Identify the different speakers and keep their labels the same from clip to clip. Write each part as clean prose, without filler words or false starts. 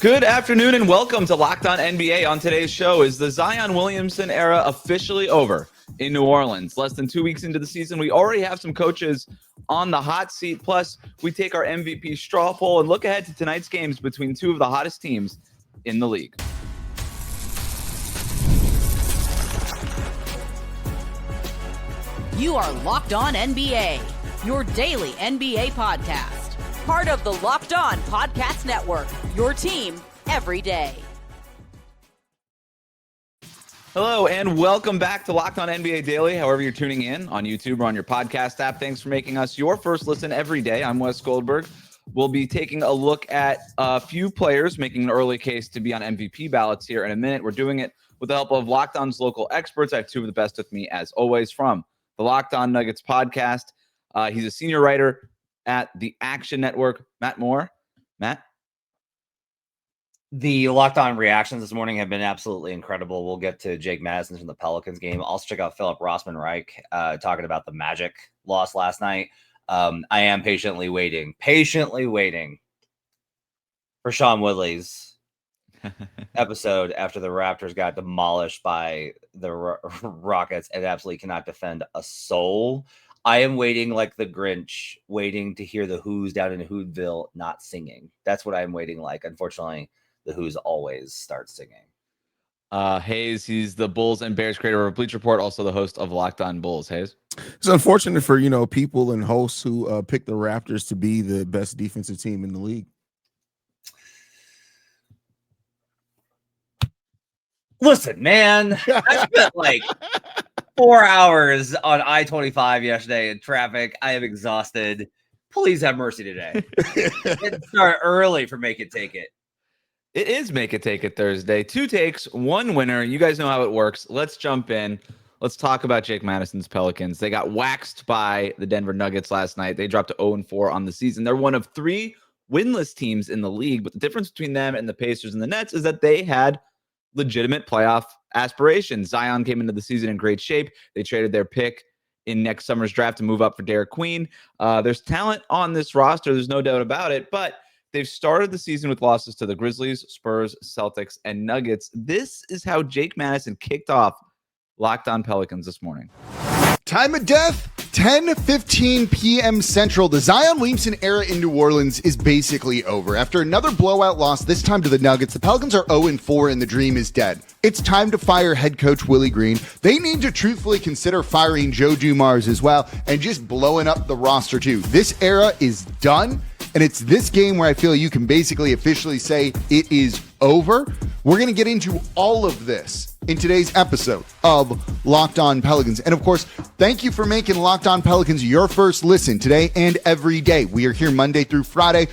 Speaker 1: Good afternoon and welcome to Locked On NBA. On today's show, is the Zion Williamson era officially over in New Orleans? Less than 2 weeks into the season, we already have some coaches on the hot seat. Plus, we take our MVP straw poll and look ahead to tonight's games between two of the hottest teams in the league.
Speaker 2: You are Locked On NBA, your daily NBA podcast. Part of the Locked On Podcast Network, your team every day.
Speaker 1: Hello and welcome back to Locked On NBA Daily. However you're tuning in on YouTube or on your podcast app, thanks for making us your first listen every day. I'm Wes Goldberg. We'll be taking a look at a few players making an early case to be on MVP ballots here in a minute. We're doing it with the help of Locked On's local experts. I have two of the best with me, as always, from the Locked On Nuggets podcast. He's a senior writer at the Action Network, Matt Moore. Matt?
Speaker 3: The Locked On reactions this morning have been absolutely incredible. We'll get to Jake Madison from the Pelicans game. Also check out Philip Rossman-Reich talking about the Magic loss last night. I am patiently waiting for Sean Woodley's episode after the Raptors got demolished by the Rockets and absolutely cannot defend a soul. I am waiting like the Grinch, waiting to hear the Who's down in Whoville not singing. That's what I'm waiting like. Unfortunately, the Who's always start singing.
Speaker 1: Haize, he's the Bulls and Bears creator of Bleach Report, also the host of Locked On Bulls. Haize?
Speaker 4: It's unfortunate for, people and hosts who pick the Raptors to be the best defensive team in the league.
Speaker 3: Listen, man, I spent like 4 hours on I-25 yesterday in traffic. I am exhausted. Please have mercy today. Didn't start early for Make It Take It.
Speaker 1: It is Make It Take It Thursday. 2 takes, 1 winner. You guys know how it works. Let's jump in. Let's talk about Jake Madison's Pelicans. They got waxed by the Denver Nuggets last night. They dropped to 0-4 on the season. They're one of 3 winless teams in the league, but the difference between them and the Pacers and the Nets is that they had legitimate playoff aspirations. Zion came into the season in great shape. They traded their pick in next summer's draft to move up for Derek Queen. There's talent on this roster. There's no doubt about it, but they've started the season with losses to the Grizzlies, Spurs, Celtics, and Nuggets. This is how Jake Madison kicked off Locked On Pelicans this morning.
Speaker 5: Time of death, 10:15 p.m. Central. The Zion Williamson era in New Orleans is basically over. After another blowout loss, this time to the Nuggets, the Pelicans are 0-4 and the dream is dead. It's time to fire head coach Willie Green. They need to truthfully consider firing Joe Dumars as well and just blowing up the roster too. This era is done. And it's this game where I feel you can basically officially say it is over. We're going to get into all of this in today's episode of Locked On Pelicans. And of course, thank you for making Locked On Pelicans your first listen today and every day. We are here Monday through Friday.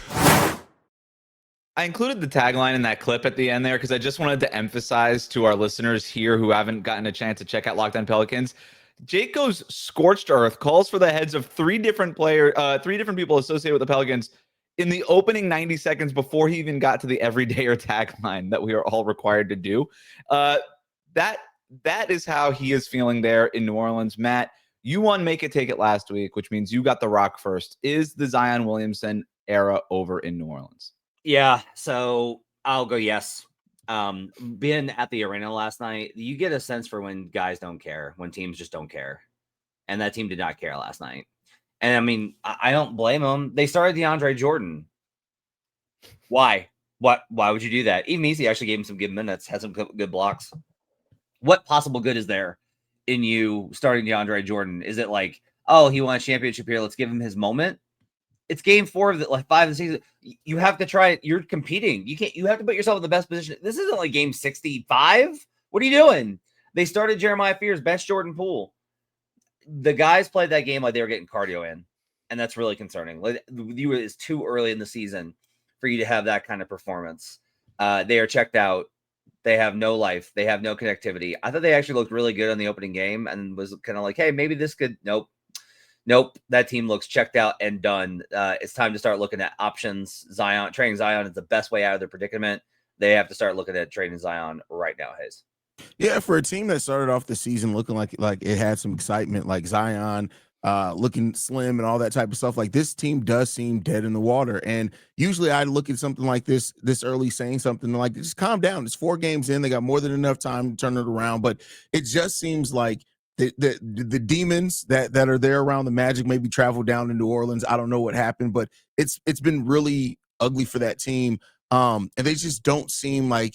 Speaker 1: I included the tagline in that clip at the end there because I just wanted to emphasize to our listeners here who haven't gotten a chance to check out Locked On Pelicans. Jake goes scorched earth, calls for the heads of 3 different people associated with the Pelicans in the opening 90 seconds before he even got to the everydayer tagline that we are all required to do. That is how he is feeling there in New Orleans. Matt, you won Make It Take It last week, which means you got the rock first. Is the Zion Williamson era over in New Orleans?
Speaker 3: Yeah, so I'll go yes. Being at the arena last night, you get a sense for when guys don't care, when teams just don't care. And that team did not care last night. And I mean, I don't blame them. They started DeAndre Jordan. Why? Why would you do that? Even Maxey actually gave him some good minutes, had some good blocks. What possible good is there in you starting DeAndre Jordan? Is it like, oh, he won a championship here, let's give him his moment? It's game 4 of the 5 of the season. You have to try it. You're competing. You have to put yourself in the best position. This isn't like game 65. What are you doing? They started Jeremiah Fears, bench Jordan Poole. The guys played that game like they were getting cardio in, and that's really concerning. It's too early in the season for you to have that kind of performance. They are checked out. They have no life. They have no connectivity. I thought they actually looked really good on the opening game and was kind of like, hey, maybe this could. Nope. That team looks checked out and done. It's time to start looking at options. Trading Zion is the best way out of their predicament. They have to start looking at trading Zion right now, Haize.
Speaker 4: Yeah, for a team that started off the season looking like it had some excitement, like Zion looking slim and all that type of stuff. Like, this team does seem dead in the water. And usually I look at something like this early, saying something like, just calm down. It's 4 games in. They got more than enough time to turn it around. But it just seems like the demons that are there around the Magic maybe traveled down to New Orleans. I don't know what happened, but it's been really ugly for that team. And they just don't seem like,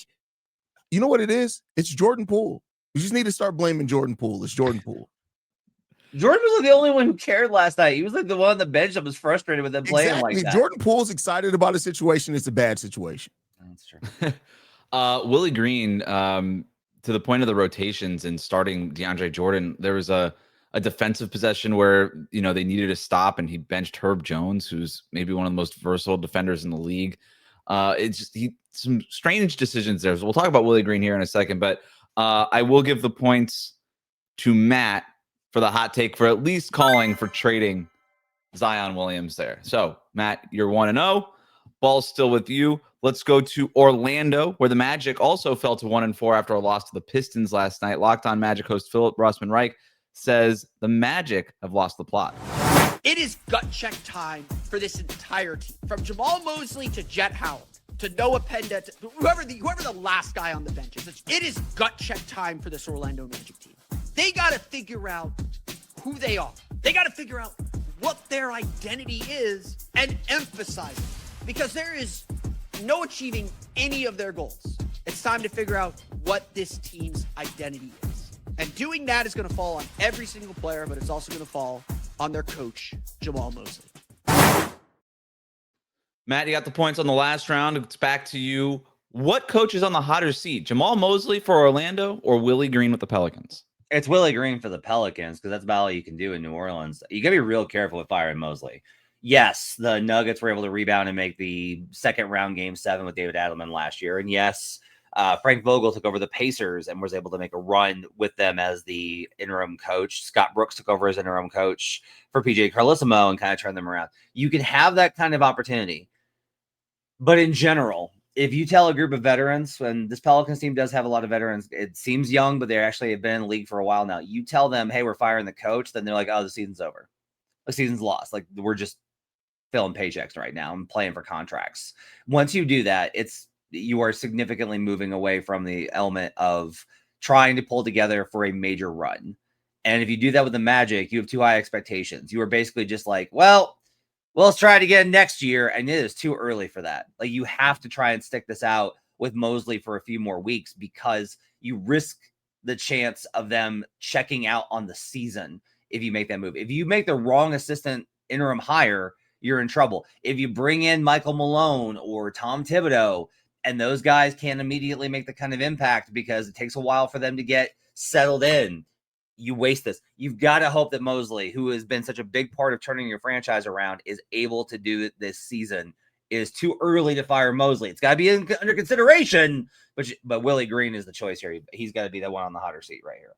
Speaker 4: you know what it is? It's Jordan Poole. You just need to start blaming Jordan Poole. It's Jordan Poole.
Speaker 3: Jordan was like the only one who cared last night. He was like the one on the bench that was frustrated with them playing like that.
Speaker 4: Jordan Poole's excited about a situation. It's a bad situation.
Speaker 3: That's true.
Speaker 1: Willie Green, to the point of the rotations and starting DeAndre Jordan, there was a defensive possession where, they needed to stop, and he benched Herb Jones, who's maybe one of the most versatile defenders in the league. It's just some strange decisions there. So we'll talk about Willie Green here in a second, but I will give the points to Matt for the hot take for at least calling for trading Zion Williams there. So, Matt, you're 1-0. Ball's still with you. Let's go to Orlando, where the Magic also fell to 1-4 after a loss to the Pistons last night. Locked On Magic host Philip Rossman-Reich says the Magic have lost the plot.
Speaker 6: It is gut check time for this entire team. From Jamahl Mosley to Jet Howard to Noah Penda to whoever the last guy on the bench is. It is gut check time for this Orlando Magic team. They got to figure out who they are. They got to figure out what their identity is and emphasize it, because there is no achieving any of their goals. It's time to figure out what this team's identity is. And doing that is going to fall on every single player, but it's also going to fall on their coach, Jamahl Mosley.
Speaker 1: Matt, you got the points on the last round. It's back to you. What coach is on the hotter seat? Jamahl Mosley for Orlando or Willie Green with the Pelicans?
Speaker 3: It's Willie Green for the Pelicans, because that's about all you can do in New Orleans. You got to be real careful with firing Mosley. Yes, the Nuggets were able to rebound and make the second round Game 7 with David Adelman last year. And yes, Frank Vogel took over the Pacers and was able to make a run with them as the interim coach. Scott Brooks took over as interim coach for PJ Carlesimo and kind of turned them around. You can have that kind of opportunity. But in general, if you tell a group of veterans, and this Pelicans team does have a lot of veterans, it seems young, but they actually have been in the league for a while now. You tell them, hey, we're firing the coach, then they're like, oh, the season's over. The season's lost. Like, we're just filling paychecks right now and playing for contracts. Once you do that, you are significantly moving away from the element of trying to pull together for a major run. And if you do that with the Magic, you have too high expectations. You are basically just like, well, let's try it again next year. And it is too early for that. Like, you have to try and stick this out with Mosley for a few more weeks, because you risk the chance of them checking out on the season if you make that move. If you make the wrong assistant interim hire, you're in trouble. If you bring in Michael Malone or Tom Thibodeau, and those guys can't immediately make the kind of impact because it takes a while for them to get settled in, you waste this. You've got to hope that Mosley, who has been such a big part of turning your franchise around, is able to do it this season. It is too early to fire Mosley. It's got to be under consideration, but Willie Green is the choice here. He's got to be the one on the hotter seat right here.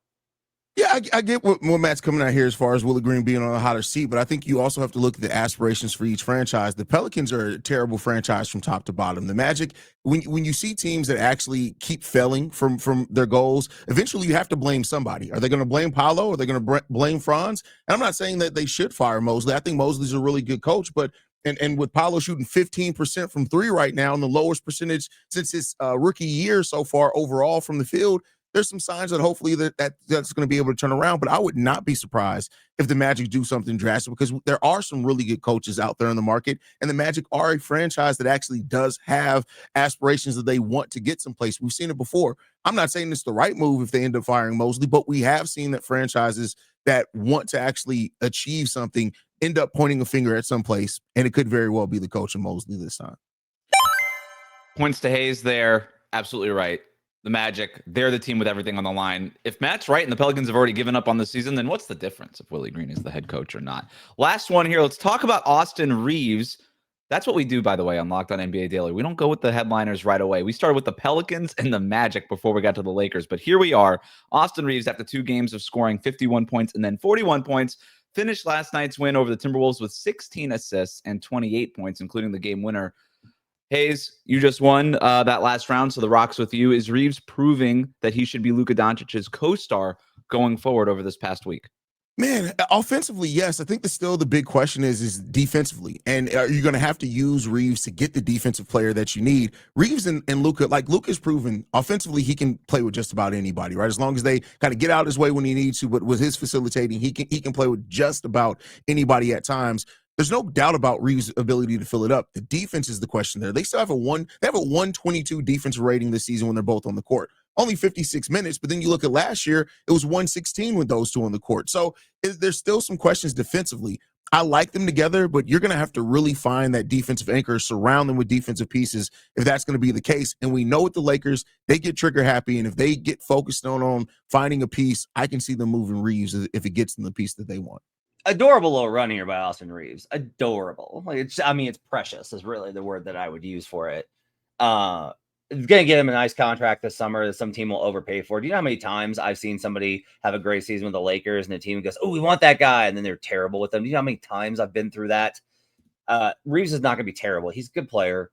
Speaker 4: Yeah, I get what Matt's coming out here as far as Willie Green being on a hotter seat, but I think you also have to look at the aspirations for each franchise. The Pelicans are a terrible franchise from top to bottom. The Magic, when you see teams that actually keep failing from their goals, eventually you have to blame somebody. Are they going to blame Paolo? Are they going to blame Franz? And I'm not saying that they should fire Mosley. I think Mosley's a really good coach, but and with Paolo shooting 15% from 3 right now, and the lowest percentage since his rookie year so far overall from the field, there's some signs that hopefully that's going to be able to turn around. But I would not be surprised if the Magic do something drastic, because there are some really good coaches out there in the market, and the Magic are a franchise that actually does have aspirations that they want to get someplace. We've seen it before. I'm not saying it's the right move if they end up firing Mosley, but we have seen that franchises that want to actually achieve something end up pointing a finger at some place, and it could very well be the coach of Mosley this time.
Speaker 1: Points to Haize there. Absolutely right. The Magic, they're the team with everything on the line. If Matt's right and the Pelicans have already given up on the season, then what's the difference if Willie Green is the head coach or not? Last one here. Let's talk about Austin Reaves. That's what we do, by the way, on Locked On NBA Daily. We don't go with the headliners right away. We started with the Pelicans and the Magic before we got to the Lakers. But here we are. Austin Reaves, after 2 games of scoring 51 points and then 41 points, finished last night's win over the Timberwolves with 16 assists and 28 points, including the game winner. Haize, you just won that last round, so the rock's with you. Is Reaves proving that he should be Luka Doncic's co-star going forward over this past week?
Speaker 4: Man, offensively, yes. I think the big question is defensively. And are you going to have to use Reaves to get the defensive player that you need? Reaves and Luka, like Luka's proven offensively, he can play with just about anybody, right? As long as they kind of get out his way when he needs to, but with his facilitating, he can play with just about anybody at times. There's no doubt about Reaves' ability to fill it up. The defense is the question there. They still have a 122 defensive rating this season when they're both on the court. Only 56 minutes, but then you look at last year, it was 116 with those two on the court. So there's still some questions defensively. I like them together, but you're going to have to really find that defensive anchor, surround them with defensive pieces if that's going to be the case. And we know with the Lakers, they get trigger happy, and if they get focused on finding a piece, I can see them moving Reaves if it gets them the piece that they want.
Speaker 3: Adorable little run here by Austin Reaves. Adorable. Like it's precious is really the word that I would use for it. It's going to get him a nice contract this summer that some team will overpay for. Do you know how many times I've seen somebody have a great season with the Lakers and the team goes, oh, we want that guy, and then they're terrible with them? Do you know how many times I've been through that? Reaves is not going to be terrible. He's a good player.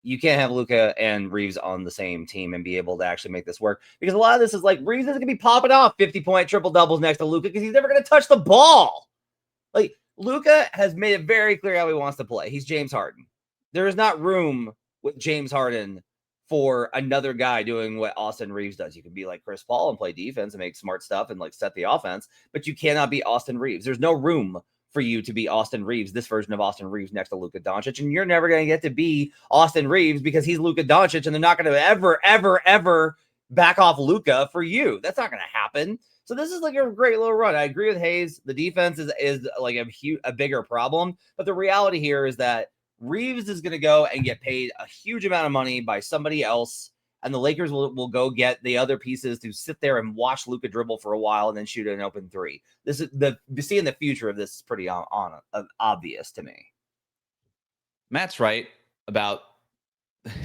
Speaker 3: You can't have Luka and Reaves on the same team and be able to actually make this work, because a lot of this is like Reaves isn't going to be popping off 50-point triple-doubles next to Luka because he's never going to touch the ball. Like, Luka has made it very clear how he wants to play. He's James Harden. There is not room with James Harden for another guy doing what Austin Reaves does. You can be like Chris Paul and play defense and make smart stuff and like set the offense, but you cannot be Austin Reaves. There's no room for you to be Austin Reaves, this version of Austin Reaves next to Luka Doncic, and you're never going to get to be Austin Reaves because he's Luka Doncic, and they're not going to ever back off Luka for you. That's not going to happen. So this is like a great little run. I agree with Haize. The defense is like a bigger problem, but the reality here is that Reaves is going to go and get paid a huge amount of money by somebody else, and the Lakers will go get the other pieces to sit there and watch Luka dribble for a while and then shoot an open three. This is seeing the future of this is pretty obvious to me.
Speaker 1: Matt's right about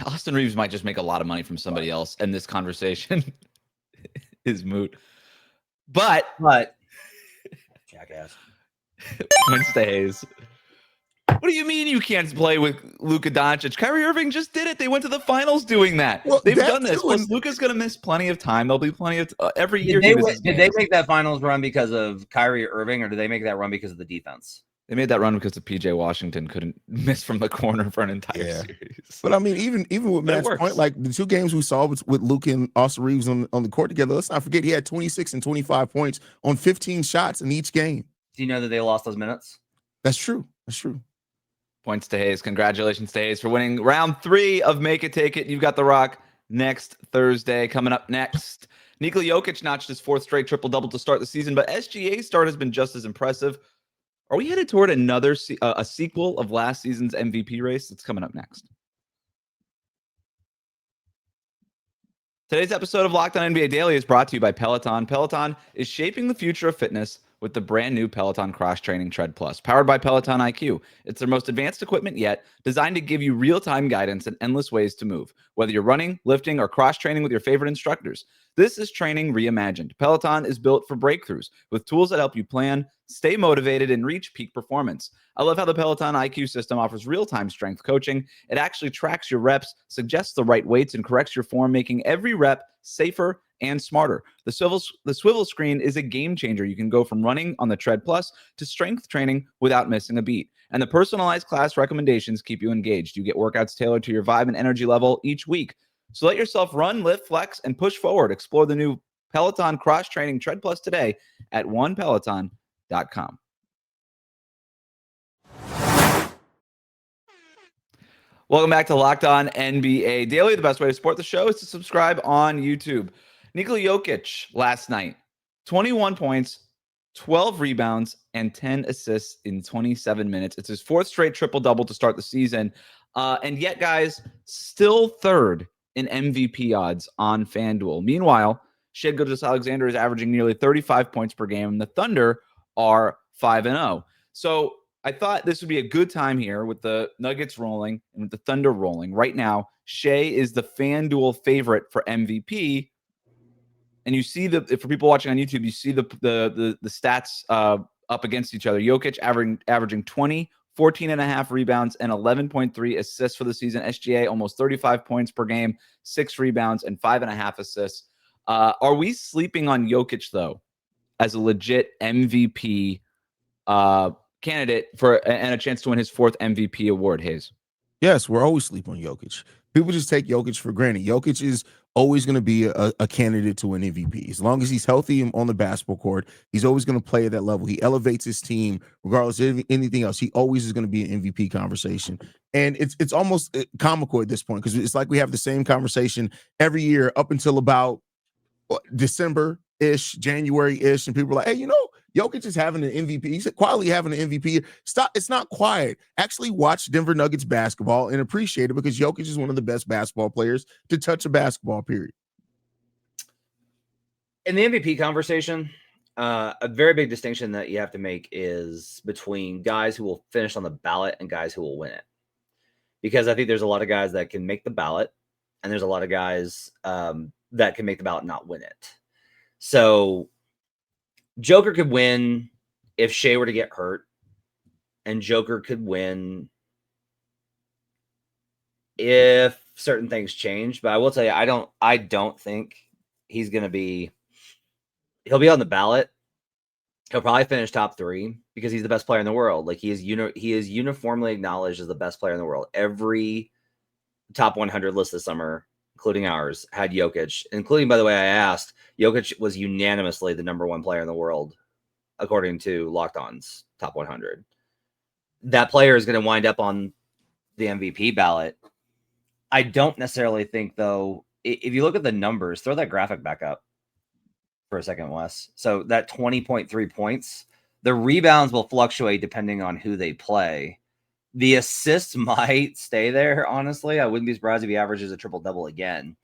Speaker 1: Austin Reaves might just make a lot of money from somebody else, and this conversation is moot. But
Speaker 3: jackass.
Speaker 1: Points to Haize. What do you mean you can't play with Luka Doncic? Kyrie Irving just did it. They went to the finals doing that.
Speaker 4: Well,
Speaker 1: They've done this. Plus, Luka's going to miss plenty of time. There'll be plenty of every year.
Speaker 3: Did they make that finals run because of Kyrie Irving, or did they make that run because of the defense?
Speaker 1: They made that run because of PJ Washington couldn't miss from the corner for an entire series.
Speaker 4: But I mean, even with Matt's point, like the two games we saw with Luka and Austin Reaves on the court together, let's not forget he had 26 and 25 points on 15 shots in each game.
Speaker 3: Do you know that they lost those minutes?
Speaker 4: That's true. That's true.
Speaker 1: Points to Haize. Congratulations to Haize for winning round 3 of Make It Take It. You've got The Rock next Thursday. Coming up next, Nikola Jokic notched his 4th straight triple-double to start the season, but SGA's start has been just as impressive. Are we headed toward another a sequel of last season's MVP race? It's coming up next. Today's episode of Locked On NBA Daily is brought to you by Peloton. Peloton is shaping the future of fitness with the brand new Peloton Cross Training Tread Plus, powered by Peloton IQ. It's their most advanced equipment yet, designed to give you real-time guidance and endless ways to move, whether you're running, lifting, or cross-training with your favorite instructors. This is training reimagined. Peloton is built for breakthroughs with tools that help you plan, stay motivated, and reach peak performance. I love how the Peloton IQ system offers real-time strength coaching. It actually tracks your reps, suggests the right weights, and corrects your form, making every rep safer and smarter. The swivel screen is a game changer. You can go from running on the Tread Plus to strength training without missing a beat. And the personalized class recommendations keep you engaged. You get workouts tailored to your vibe and energy level each week. So let yourself run, lift, flex, and push forward. Explore the new Peloton Cross Training Tread Plus today at onepeloton.com. Welcome back to Locked On NBA Daily. The best way to support the show is to subscribe on YouTube. Nikola Jokic last night, 21 points, 12 rebounds, and 10 assists in 27 minutes. It's his 4th straight triple-double to start the season. And yet, guys, still 3rd in MVP odds on FanDuel. Meanwhile, Shai Gilgeous-Alexander is averaging nearly 35 points per game, and the Thunder are 5-0. So I thought this would be a good time here with the Nuggets rolling and with the Thunder rolling. Right now, Shai is the FanDuel favorite for MVP. And you see for people watching on YouTube, you see the stats up against each other. Jokic averaging 20, 14.5 rebounds, and 11.3 assists for the season. SGA almost 35 points per game, 6 rebounds, and 5.5 assists. Are we sleeping on Jokic, though? as a legit MVP candidate and a chance to win his 4th MVP award, Haize?
Speaker 4: Yes, we're always sleeping on Jokic. People just take Jokic for granted. Jokic is always going to be a candidate to win MVP. As long as he's healthy on the basketball court, he's always going to play at that level. He elevates his team regardless of anything else. He always is going to be an MVP conversation. And it's almost comical at this point because it's like we have the same conversation every year up until about December-ish, January-ish, and people are like, hey, Jokic is having an MVP. He's quietly having an MVP. Stop. It's not quiet. Actually watch Denver Nuggets basketball and appreciate it because Jokic is one of the best basketball players to touch a basketball, period.
Speaker 3: In the MVP conversation, a very big distinction that you have to make is between guys who will finish on the ballot and guys who will win it. Because I think there's a lot of guys that can make the ballot, and there's a lot of guys that can make the ballot and not win it. So Joker could win if Shai were to get hurt, and Joker could win if certain things change. But I will tell you, I don't think he's going to be. He'll be on the ballot. He'll probably finish top 3 because he's the best player in the world. Like he is uniformly acknowledged as the best player in the world. Every top 100 list this summer, including ours, had Jokic. Including, by the way, I asked, Jokic was unanimously the number 1 player in the world, according to Locked On's top 100. That player is going to wind up on the MVP ballot. I don't necessarily think, though, if you look at the numbers, throw that graphic back up for a second, Wes. So that 20.3 points, the rebounds will fluctuate depending on who they play. The assists might stay there, honestly. I wouldn't be surprised if he averages a triple-double again.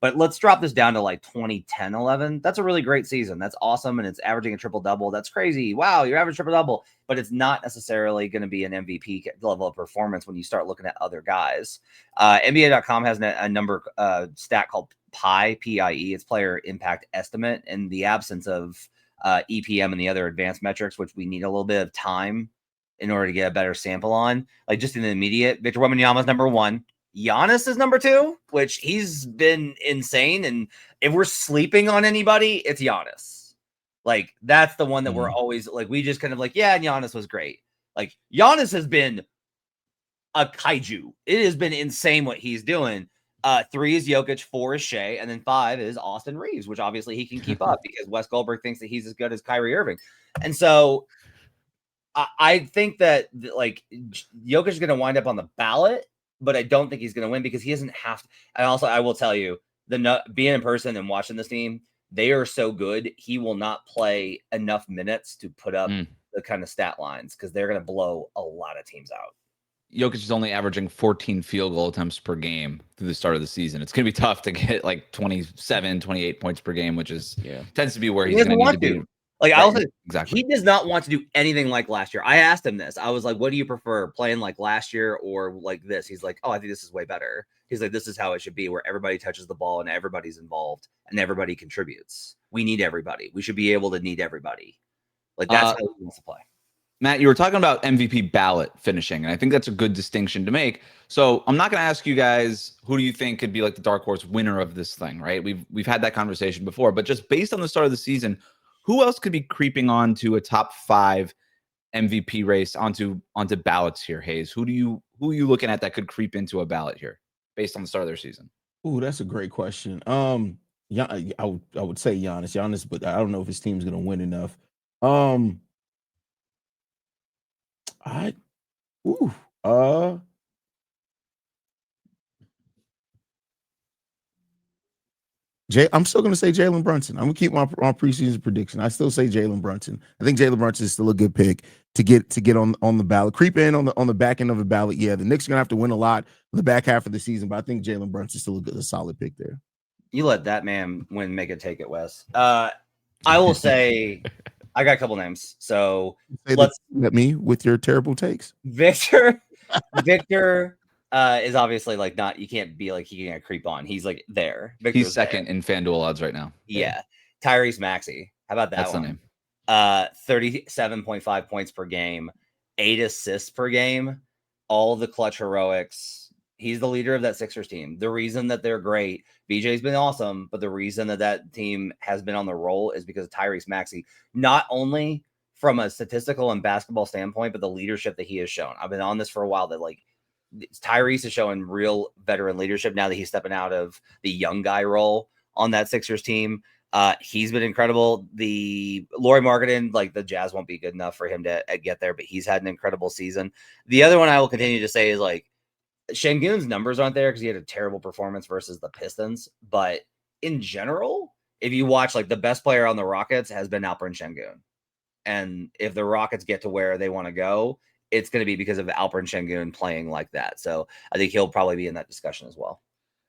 Speaker 3: But let's drop this down to like 2010-11. That's a really great season. That's awesome, and it's averaging a triple-double. That's crazy. Wow, you're averaging triple-double. But it's not necessarily going to be an MVP level of performance when you start looking at other guys. NBA.com has a number stat called PIE, P-I-E. It's player impact estimate. In the absence of EPM and the other advanced metrics, which we need a little bit of time in order to get a better sample on. Like just in the immediate, Victor Wembanyama is number 1. Giannis is number 2, which he's been insane. And if we're sleeping on anybody, it's Giannis. Like that's the one that we're always like, we just kind of like, yeah, Giannis was great. Like Giannis has been a kaiju. It has been insane what he's doing. 3 is Jokic, 4 is Shai, and then 5 is Austin Reaves, which obviously he can keep up because Wes Goldberg thinks that he's as good as Kyrie Irving. And so I think that like Jokic is going to wind up on the ballot, but I don't think he's going to win because he doesn't have to. And also, I will tell you, being in person and watching this team, they are so good. He will not play enough minutes to put up the kind of stat lines because they're going to blow a lot of teams out.
Speaker 1: Jokic is only averaging 14 field goal attempts per game through the start of the season. It's going to be tough to get like 27, 28 points per game, which is tends to be where he's going to need to be.
Speaker 3: Like I also
Speaker 1: exactly,
Speaker 3: he does not want to do anything like last year. I asked him this. I was like, "What do you prefer, playing like last year or like this?" He's like, "Oh, I think this is way better." He's like, "This is how it should be, where everybody touches the ball and everybody's involved and everybody contributes. We need everybody. We should be able to need everybody. Like that's how he wants to play."
Speaker 1: Matt, you were talking about MVP ballot finishing, and I think that's a good distinction to make. So I'm not going to ask you guys who do you think could be like the dark horse winner of this thing, right? We've had that conversation before, but just based on the start of the season, who else could be creeping on to a top 5 MVP race onto ballots here, Haize? Who are you looking at that could creep into a ballot here based on the start of their season?
Speaker 4: Ooh, that's a great question. Yeah, I would say Giannis, but I don't know if his team's going to win enough. I'm still going to say Jalen Brunson. I'm going to keep my preseason prediction. I still say Jalen Brunson. I think Jalen Brunson is still a good pick to get on the ballot. Creep in on the back end of the ballot. Yeah, the Knicks are going to have to win a lot in the back half of the season, but I think Jalen Brunson is still a solid pick there.
Speaker 3: You let that man win, make it take it, Wes. I will say I got a couple names. So
Speaker 4: let's let me with your terrible takes.
Speaker 3: Victor is obviously like not, you can't be like he can creep on. He's like there. Victor's
Speaker 1: He's second in FanDuel odds right now.
Speaker 3: Yeah. Tyrese Maxey. How about that?
Speaker 1: That's
Speaker 3: one?
Speaker 1: The name.
Speaker 3: 37.5 points per game, 8 assists per game, all the clutch heroics. He's the leader of that Sixers team. The reason that they're great, BJ's been awesome, but the reason that that team has been on the roll is because of Tyrese Maxey, not only from a statistical and basketball standpoint, but the leadership that he has shown. I've been on this for a while that like Tyrese is showing real veteran leadership now that he's stepping out of the young guy role on that Sixers team. He's been incredible. The Lauri Markkanen, like the Jazz won't be good enough for him to get there, but he's had an incredible season. The other one I will continue to say is like Sengun's numbers aren't there because he had a terrible performance versus the Pistons. But in general, if you watch, like the best player on the Rockets has been Alperen Sengun. And if the Rockets get to where they want to go, it's going to be because of Alperen Sengun playing like that. So I think he'll probably be in that discussion as well.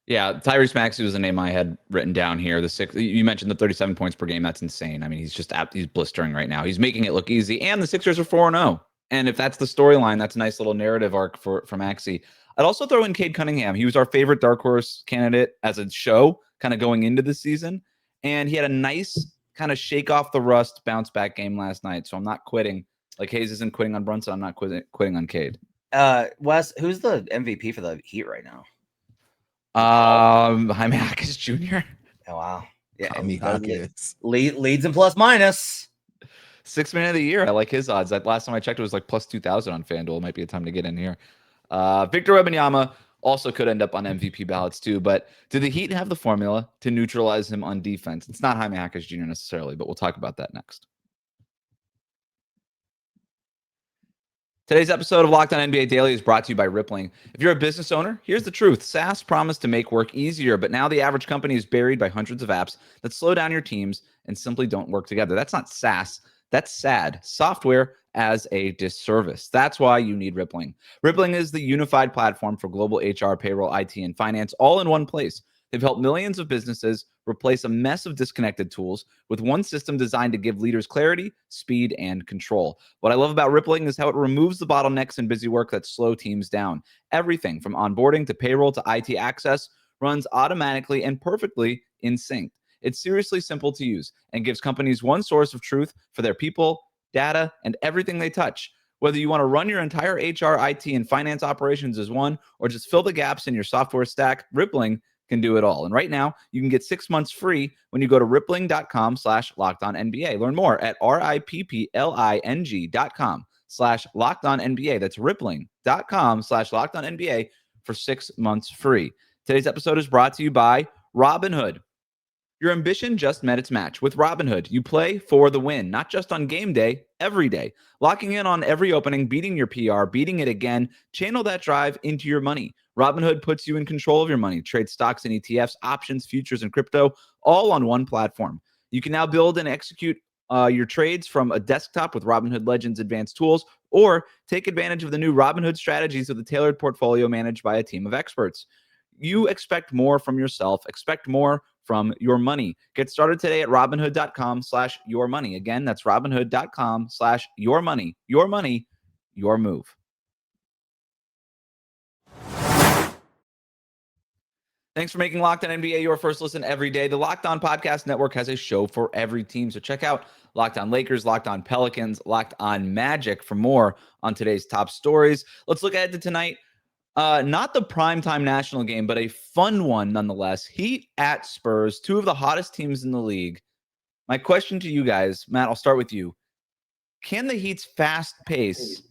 Speaker 1: Yeah, Tyrese Maxey was the name I had written down here. You mentioned the 37 points per game. That's insane. I mean, he's blistering right now. He's making it look easy. And the Sixers are 4-0. And if that's the storyline, that's a nice little narrative arc for Maxey. I'd also throw in Cade Cunningham. He was our favorite dark horse candidate as a show kind of going into the season. And he had a nice kind of shake off the rust bounce back game last night. So I'm not quitting. Like Haize isn't quitting on Brunson. I'm not quitting on Cade.
Speaker 3: Wes, who's the MVP for the Heat right now?
Speaker 1: Jaime Jaquez Jr.
Speaker 3: Oh, wow. Yeah.
Speaker 4: Jaime Jaquez.
Speaker 3: Leads in plus minus.
Speaker 1: 6th man of the year. I like his odds. That last time I checked, it was like plus 2,000 on FanDuel. It might be a time to get in here. Victor Wembanyama also could end up on MVP ballots too, but do the Heat have the formula to neutralize him on defense? It's not Jaime Jaquez Jr. necessarily, but we'll talk about that next. Today's episode of Locked On NBA Daily is brought to you by Rippling. If you're a business owner, here's the truth. SaaS promised to make work easier, but now the average company is buried by hundreds of apps that slow down your teams and simply don't work together. That's not SaaS. That's sad. Software as a disservice. That's why you need Rippling. Rippling is the unified platform for global HR, payroll, IT, and finance all in one place. They've helped millions of businesses replace a mess of disconnected tools with one system designed to give leaders clarity, speed, and control. What I love about Rippling is how it removes the bottlenecks and busy work that slow teams down. Everything from onboarding to payroll to IT access runs automatically and perfectly in sync. It's seriously simple to use and gives companies one source of truth for their people, data, and everything they touch. Whether you want to run your entire HR, IT, and finance operations as one, or just fill the gaps in your software stack, Rippling can do it all. And right now, you can get 6 months free when you go to rippling.com/lockedonnba. Learn more at rippling.com/lockedonnba. That's rippling.com/lockedonnba for 6 months free. Today's episode is brought to you by Robinhood. Your ambition just met its match. With Robinhood, you play for the win, not just on game day, every day. Locking in on every opening, beating your PR, beating it again. Channel that drive into your money. Robinhood puts you in control of your money. Trade stocks and ETFs, options, futures, and crypto, all on one platform. You can now build and execute your trades from a desktop with Robinhood Legends advanced tools, or take advantage of the new Robinhood strategies with a tailored portfolio managed by a team of experts. You expect more from yourself. Expect more from your money. Get started today at robinhood.com/yourmoney. Again, that's robinhood.com/yourmoney. Your money, your move. Thanks for making Locked On NBA your first listen every day. The Locked On Podcast Network has a show for every team. So check out Locked On Lakers, Locked On Pelicans, Locked On Magic for more on today's top stories. Let's look ahead to tonight. Not the primetime national game, but a fun one nonetheless. Heat at Spurs, two of the hottest teams in the league. My question to you guys, Matt, I'll start with you. Can the Heat's fast pace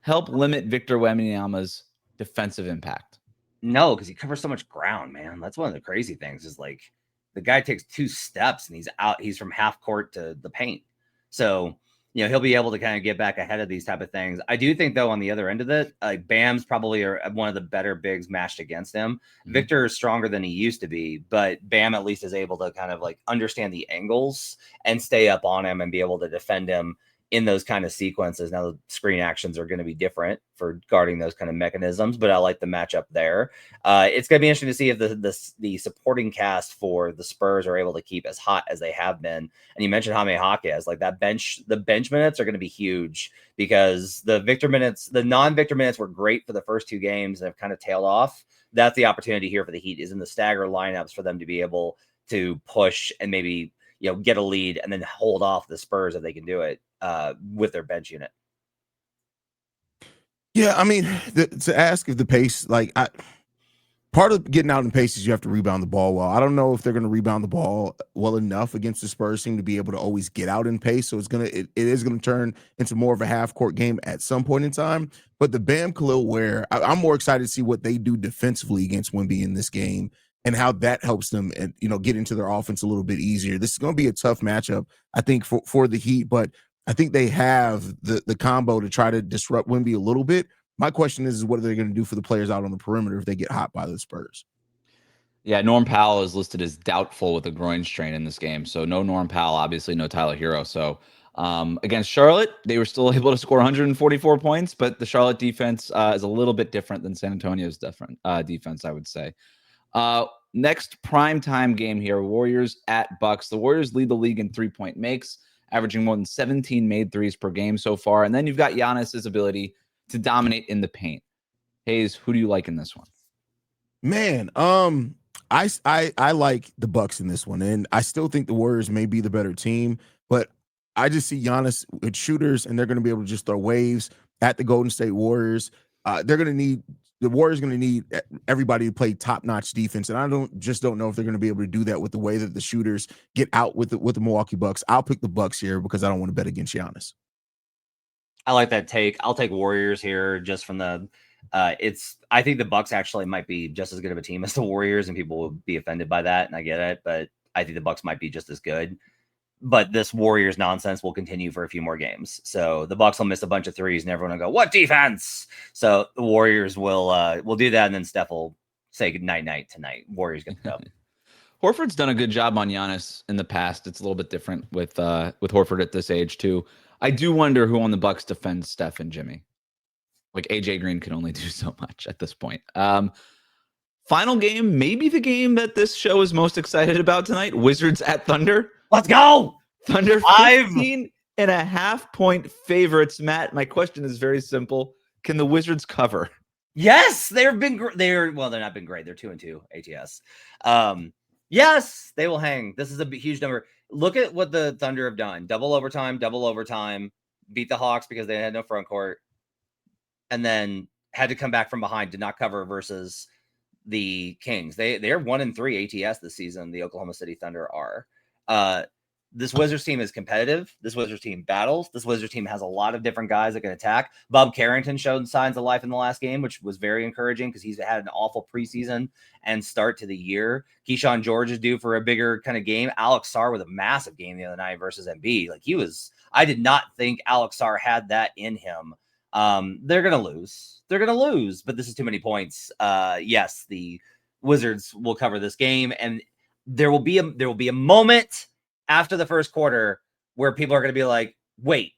Speaker 1: help limit Victor Wembanyama's defensive impact?
Speaker 3: No, because he covers so much ground, man. That's one of the crazy things is like the guy takes 2 steps and he's out. He's from half court to the paint. So, he'll be able to kind of get back ahead of these type of things. I do think, though, on the other end of it, like Bam's probably one of the better bigs matched against him. Mm-hmm. Victor is stronger than he used to be, but Bam at least is able to kind of like understand the angles and stay up on him and be able to defend him in those kind of sequences. Now the screen actions are going to be different for guarding those kind of mechanisms, but I like the matchup there. It's going to be interesting to see if the supporting cast for the Spurs are able to keep as hot as they have been. And you mentioned Jaime Jaquez, like the bench minutes are going to be huge because the non-Victor minutes were great for the first 2 games and have kind of tailed off. That's the opportunity here for the Heat is in the stagger lineups for them to be able to push and maybe, get a lead and then hold off the Spurs if they can do it with their bench unit.
Speaker 4: Yeah, I mean, to ask if the pace, part of getting out in pace is you have to rebound the ball well. I don't know if they're going to rebound the ball well enough against the Spurs team to be able to always get out in pace. So it is going to turn into more of a half court game at some point in time. But the Bam Khalil Ware, I'm more excited to see what they do defensively against Wemby in this game and how that helps them and get into their offense a little bit easier. This is going to be a tough matchup, I think, for the Heat, but I think they have the combo to try to disrupt Wemby a little bit. My question is what are they going to do for the players out on the perimeter if they get hot by the Spurs?
Speaker 1: Yeah, Norm Powell is listed as doubtful with a groin strain in this game. So no Norm Powell, obviously no Tyler Hero. So against Charlotte, they were still able to score 144 points, but the Charlotte defense is a little bit different than San Antonio's defense, I would say. Next primetime game here, Warriors at Bucks. The Warriors lead the league in three-point makes, averaging more than 17 made threes per game so far. And then you've got Giannis's ability to dominate in the paint. Haize, who do you like in this one?
Speaker 4: Man, I like the Bucks in this one, and I still think the Warriors may be the better team, but I just see Giannis with shooters, and they're going to be able to just throw waves at the Golden State Warriors. The Warriors going to need everybody to play top-notch defense, and I don't know if they're going to be able to do that with the way that the shooters get out with the Milwaukee Bucks. I'll pick the Bucks here because I don't want to bet against Giannis.
Speaker 3: I like that take. I'll take Warriors here just from the I think the Bucks actually might be just as good of a team as the Warriors, and people will be offended by that, and I get it, but I think the Bucks might be just as good. But this Warriors nonsense will continue for a few more games. So the Bucks will miss a bunch of threes, and everyone will go, "What defense?" So the Warriors will do that, and then Steph will say good night tonight. Warriors get the dub.
Speaker 1: Horford's done a good job on Giannis in the past. It's a little bit different with Horford at this age too. I do wonder who on the Bucks defends Steph and Jimmy. Like AJ Green can only do so much at this point. Final game, maybe the game that this show is most excited about tonight. Wizards at Thunder.
Speaker 3: Let's go.
Speaker 1: Thunder 15.5-point favorites. Matt, my question is very simple. Can the Wizards cover?
Speaker 3: Yes, they've been they're not been great. They're 2-2 ATS. Yes, they will hang. This is a huge number. Look at what the Thunder have done. Double overtime, beat the Hawks because they had no front court, and then had to come back from behind, did not cover versus the Kings. They're 1-3 ATS this season. The Oklahoma City Thunder are. This Wizards team is competitive. This Wizards team battles. This Wizards team has a lot of different guys that can attack. Bob Carrington showed signs of life in the last game, which was very encouraging because he's had an awful preseason and start to the year. Keyshawn George is due for a bigger kind of game. Alex Sarr with a massive game the other night versus Embiid. I did not think Alex Sarr had that in him. They're going to lose. But this is too many points. Yes, the Wizards will cover this game, and there will be a moment after the first quarter where people are going to be like, wait,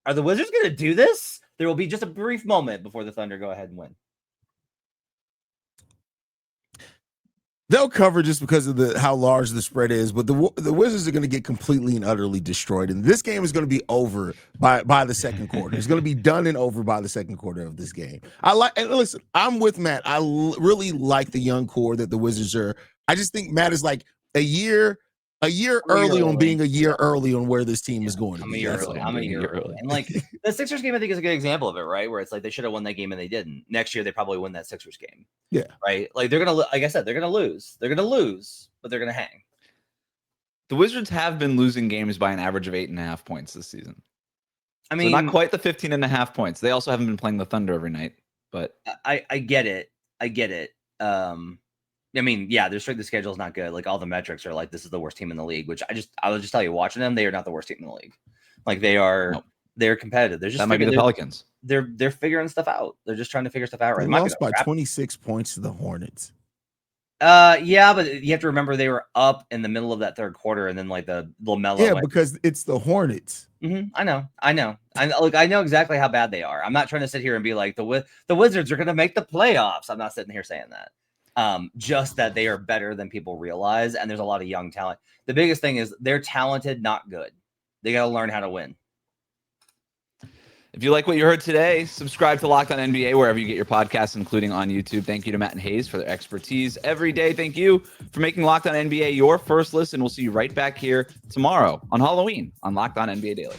Speaker 3: are the Wizards going to do this? There will be just a brief moment before the Thunder go ahead and win.
Speaker 4: They'll cover just because of how large the spread is, but the Wizards are going to get completely and utterly destroyed, and this game is going to be over by the second quarter. It's going to be done and over by the second quarter of this game. And listen, I'm with Matt. I really like the young core that the Wizards are. I just think Matt is like a year early on being a year early on where this team is going to be.
Speaker 3: I'm a year early. And like the Sixers game, I think is a good example of it, right? Where it's like they should have won that game and they didn't. Next year, they probably win that Sixers game.
Speaker 4: Yeah.
Speaker 3: Right. Like they're going to, like I said, they're going to lose. They're going to lose, but they're going to hang.
Speaker 1: The Wizards have been losing games by an average of 8.5 points this season.
Speaker 3: I mean,
Speaker 1: so not quite the 15.5 points. They also haven't been playing the Thunder every night, but
Speaker 3: I get it. I mean, yeah, their strength of schedule is not good. Like all the metrics are like, this is the worst team in the league, which I will just tell you, watching them, they are not the worst team in the league. Like they're competitive. They're just
Speaker 1: that might be the Pelicans.
Speaker 3: They're figuring stuff out. They're just trying to figure stuff out. Right?
Speaker 4: They lost by 26 points to the Hornets.
Speaker 3: Yeah, but you have to remember they were up in the middle of that third quarter, and then like the LaMelo.
Speaker 4: Yeah, because it's the Hornets.
Speaker 3: Mm-hmm. I know. I know exactly how bad they are. I'm not trying to sit here and be like the Wizards are going to make the playoffs. I'm not sitting here saying that. Just that they are better than people realize, and there's a lot of young talent. The biggest thing is they're talented, not good. They got to learn how to win.
Speaker 1: If you like what you heard today, subscribe to Locked On NBA wherever you get your podcasts, including on YouTube. Thank you to Matt and Haize for their expertise every day. Thank you for making Locked On NBA your first listen. We'll see you right back here tomorrow on Halloween on Locked On NBA Daily.